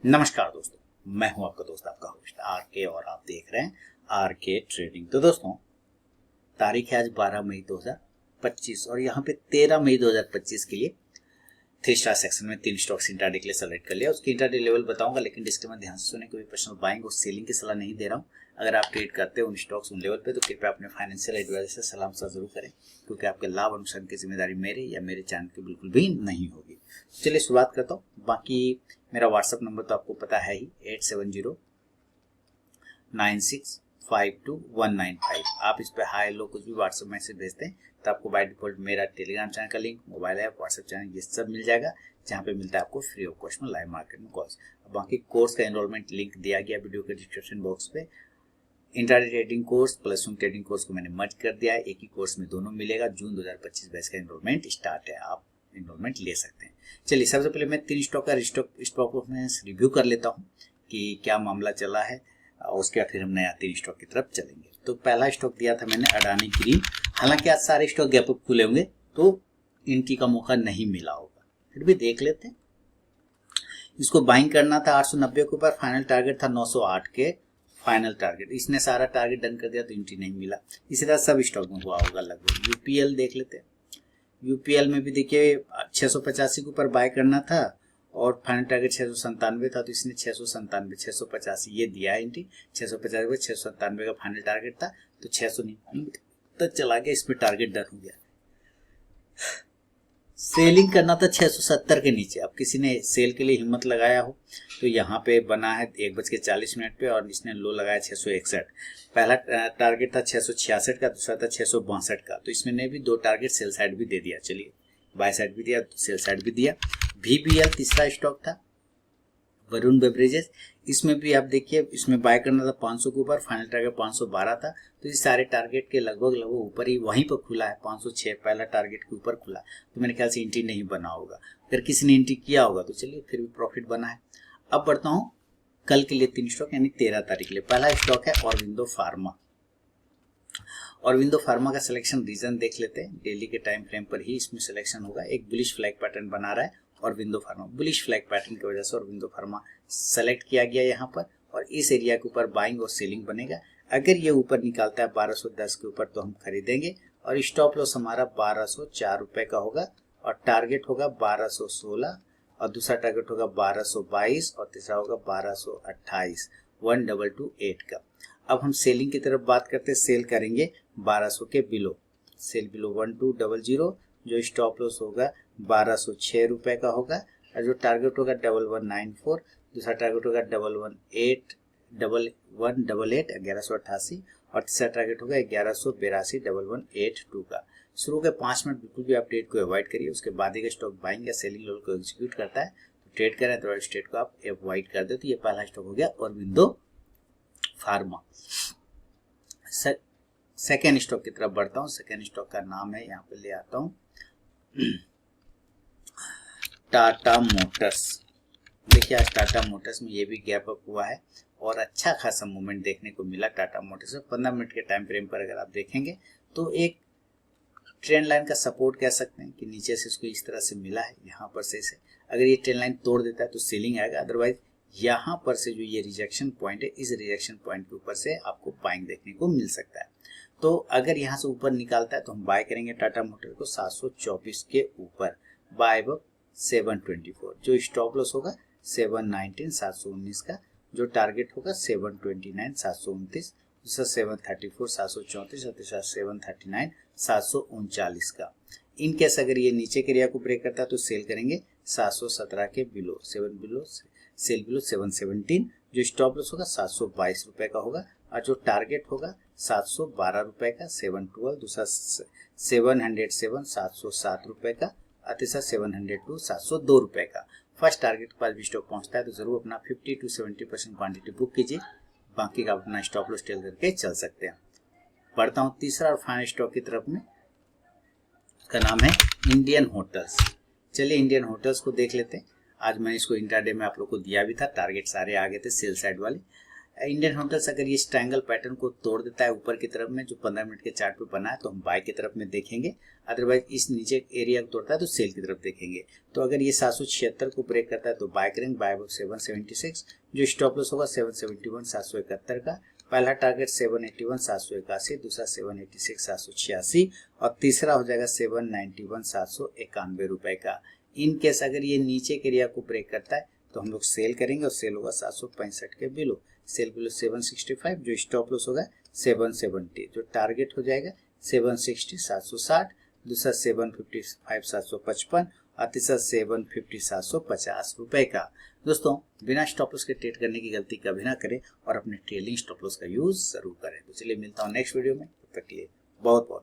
नमस्कार दोस्तों, मैं हूं आपका दोस्त, आपका होस्ट आर के, और आप देख रहे हैं आर के ट्रेडिंग। तो दोस्तों, तारीख है आज 12 मई 2025 और यहाँ पे 13 मई 2025 के लिए 3 स्टार सेक्शन में 3 स्टॉक्स इंट्राडे के लिए सेलेक्ट कर लिया। उसकी इंट्राडे लेवल बताऊंगा, लेकिन डिस्क्लेमर ध्यान से सुने, कोई पर्सनल बाइंग और सेलिंग की सलाह नहीं दे रहा हूँ। अगर आप ट्रेड करते हो उन स्टॉक्स उन लेवल पे तो कृपया अपने फाइनेंशियल एडवाइजर से सलाह मशवरा जरूर करें, क्योंकि आपके लाभ और नुकसान की जिम्मेदारी मेरे या मेरे चैनल की बिल्कुल भी नहीं होगी। चलिए शुरुआत करता हूँ। बाकी मेरा व्हाट्सअप नंबर तो आपको पता है ही, 8709652195। आप इस पे हाई लो कुछ भी व्हाट्सएप मैसेज भेजते हैं तो आपको बाय डिफॉल्ट मेरा टेलीग्राम चैनल का link, mobile app, WhatsApp channel ये सब मिल जाएगा, जहाँ पे मिलता है आपको फ्री ऑफ कॉस्ट में लाइव मार्केट में कॉल्स। बाकी कोर्स का एनरोलमेंट लिंक दिया गया वीडियो के डिस्क्रिप्शन बॉक्स पे। Intraday trading course plus swing trading course को मैंने मर्ज कर दिया है, एक ही कोर्स में दोनों मिलेगा। जून 2025 बैच का एनरोलमेंट स्टार्ट है, आप एनरोलमेंट ले सकते हैं। चलिए सबसे पहले मैं 3 स्टॉक का स्टॉक परफॉर्मेंस रिव्यू कर लेता हूँ कि क्या मामला चला है, उसके बाद फिर हम नया 3 स्टॉक की तरफ चलेंगे। तो पहला स्टॉक दिया था मैंने अडानी ग्रीन। हालांकि आज सारे स्टॉक गैप अप खुले होंगे तो एंट्री का मौका नहीं मिला होगा, फिर भी देख लेते हैं। इसको बाइंग करना था 890 के ऊपर, फाइनल टारगेट था 908 के फाइनल टारगेट। इसने सारा टारगेट डन कर दिया तो एंट्री नहीं मिला। इसी तरह सब स्टॉक में हुआ होगा लगभग। यूपीएल देख लेते हैं। यूपीएल में भी देखिए 685 के ऊपर बाय करना था और फाइनल टारगेट 697 था, तो इसने 697 685 ये दिया है एंट्री। 650 697 का फाइनल टारगेट था तो 699 तक चला गया, इसमें टारगेट डन हो गया। सेलिंग करना था 670 के नीचे। अब किसी ने सेल के लिए हिम्मत लगाया हो तो यहाँ पे बना है 1:40 पे और इसने लो लगाया 661। पहला टारगेट था 666 का, दूसरा था 662 का, तो इसमें ने भी 2 टारगेट सेल साइड भी दे दिया। चलिए बाय साइड भी दिया, सेल साइड भी दिया। VBL तीसरा स्टॉक था, वरुण बेवरेजेस। इसमें भी आप देखिए, इसमें बाय करना था 500 के ऊपर, फाइनल टारगेट 512 था, तो इस सारे टारगेट के लगभग ऊपर ही वहीं पर खुला है। 506 पहला टारगेट के ऊपर खुला, तो मेरे ख्याल से एंट्री नहीं बना होगा। अगर किसी ने एंट्री किया होगा तो चलिए फिर भी प्रॉफिट बना है। अब बढ़ता हूँ कल के लिए 3 स्टॉक, यानी 13 तारीख के लिए। पहला स्टॉक है ऑरबिंदो फार्मा। ऑरबिंदो फार्मा का सिलेक्शन रीजन देख लेते हैं। डेली के टाइम फ्रेम पर ही इसमें सिलेक्शन होगा। एक बुलिश फ्लैग पैटर्न बना रहा है Aurobindo pharma. Bullish flag pattern की वजह से ऑरबिंदो फार्मा सेलेक्ट किया गया यहाँ पर, और इस एरिया के ऊपर बाइंग और सेलिंग बनेगा। अगर ये ऊपर निकालता है 1210 के ऊपर तो हम खरीदेंगे, और स्टॉप लॉस हमारा 1204 रुपए का होगा, और टारगेट होगा 1216, और दूसरा टारगेट होगा 1222, और तीसरा होगा 1228, 1228 का। अब हम सेलिंग की तरफ बात करते हैं। सेल करेंगे 1200 के बिलो, सेल बिलो 1200, जो स्टॉप लॉस होगा 1206 रुपए का होगा, और जो टारगेट होगा 1194, दूसरा टारगेट होगा 1188, 1188 और तीसरा टारगेट होगा 1182, 1182 का। शुरू के 5 मिनट बिल्कुल भी आप ट्रेड को अवॉइड करिए, उसके बाद ही स्टॉक बाइंग या सेलिंग लेवल को एग्जीक्यूट करता है तो ट्रेड करें, तो ट्रेड को आप अवॉइड कर दे। तो ये पहला स्टॉक हो गया ऑरबिंदो फार्मा। सेकेंड स्टॉक की तरफ बढ़ता हूँ। सेकेंड स्टॉक का नाम है, यहाँ पे ले आता हूँ, टाटा मोटर्स। देखिए आज टाटा मोटर्स में ये भी गैप अप हुआ है और अच्छा खासा मूवमेंट देखने को मिला टाटा मोटर्स में। 15 मिनट के टाइम फ्रेम पर अगर आप देखेंगे तो एक ट्रेंड लाइन का सपोर्ट कह सकते हैं कि नीचे से इसको इस तरह से मिला है, यहाँ पर से अगर ये ट्रेंड लाइन तोड़ देता है तो सेलिंग आएगा। अदरवाइज यहाँ पर से जो ये रिजेक्शन पॉइंट है, इस रिजेक्शन पॉइंट के ऊपर से आपको बाइंग देखने को मिल सकता है। तो अगर यहाँ से ऊपर निकालता है तो हम बाय करेंगे टाटा मोटर को 724 के ऊपर, बाय अब 724, जो स्टॉप लॉस होगा 719 719 का, जो टारगेट होगा 729 729, दूसरा 734 734 और तीसरा 739 739 का। इन केस अगर ये नीचे के एरिया को ब्रेक करता है तो सेल करेंगे 717 के बिलो, सेल बिलो 717, जो स्टॉप लॉस होगा 722 रुपए का होगा, और जो टारगेट होगा 712 रुपए का, 712, दूसरा 707 707 रुपए का, और तीसरा 702 702 रुपए का। फर्स्ट टारगेट के पास भी स्टॉक पहुंचता है तो जरूर अपना 50 to 70% क्वांटिटी बुक कीजिए, बाकी का अपना स्टॉप लॉस टेल करके चल सकते हैं। बढ़ता हूँ तीसरा और फाइनल स्टॉक की तरफ में, का नाम है इंडियन होटल्स। चलिए इंडियन होटल्स को देख लेते हैं। आज मैंने इसको इंट्राडे में आप लोग को दिया भी था, टारगेट सारे आ गए थे सेल साइड वाले। इंडियन होटल्स अगर ये ट्रायंगल पैटर्न को तोड़ देता है ऊपर की तरफ में जो 15 मिनट के चार्ट पे बना है तो हम बाय की तरफ में देखेंगे, अदरवाइज इस नीचे एरिया को तोड़ता है तो सेल की तरफ देखेंगे। तो अगर ये 776 को ब्रेक करता है तो बाय करेंगे, बाय 776, जो स्टॉप लॉस होगा 771 771 का। पहला टारगेट 781 781, दूसरा 786 786 और तीसरा हो जाएगा 791 791 रुपए का। इन केस अगर ये नीचे के एरिया को ब्रेक करता है तो हम लोग सेल करेंगे और सेल होगा 765 के बिलो, सेल बिलो 765, जो स्टॉप लॉस होगा 770, जो टारगेट हो जाएगा 760 760, दूसरा 755 755 और तीसरा 750 750 रुपए का। दोस्तों बिना स्टॉप लॉस के ट्रेड करने की गलती कभी ना करें और अपने ट्रेलिंग स्टॉप लॉस का यूज जरूर करें। तो चलिए मिलता हूँ नेक्स्ट वीडियो में, तब तक के लिए बहुत बहुत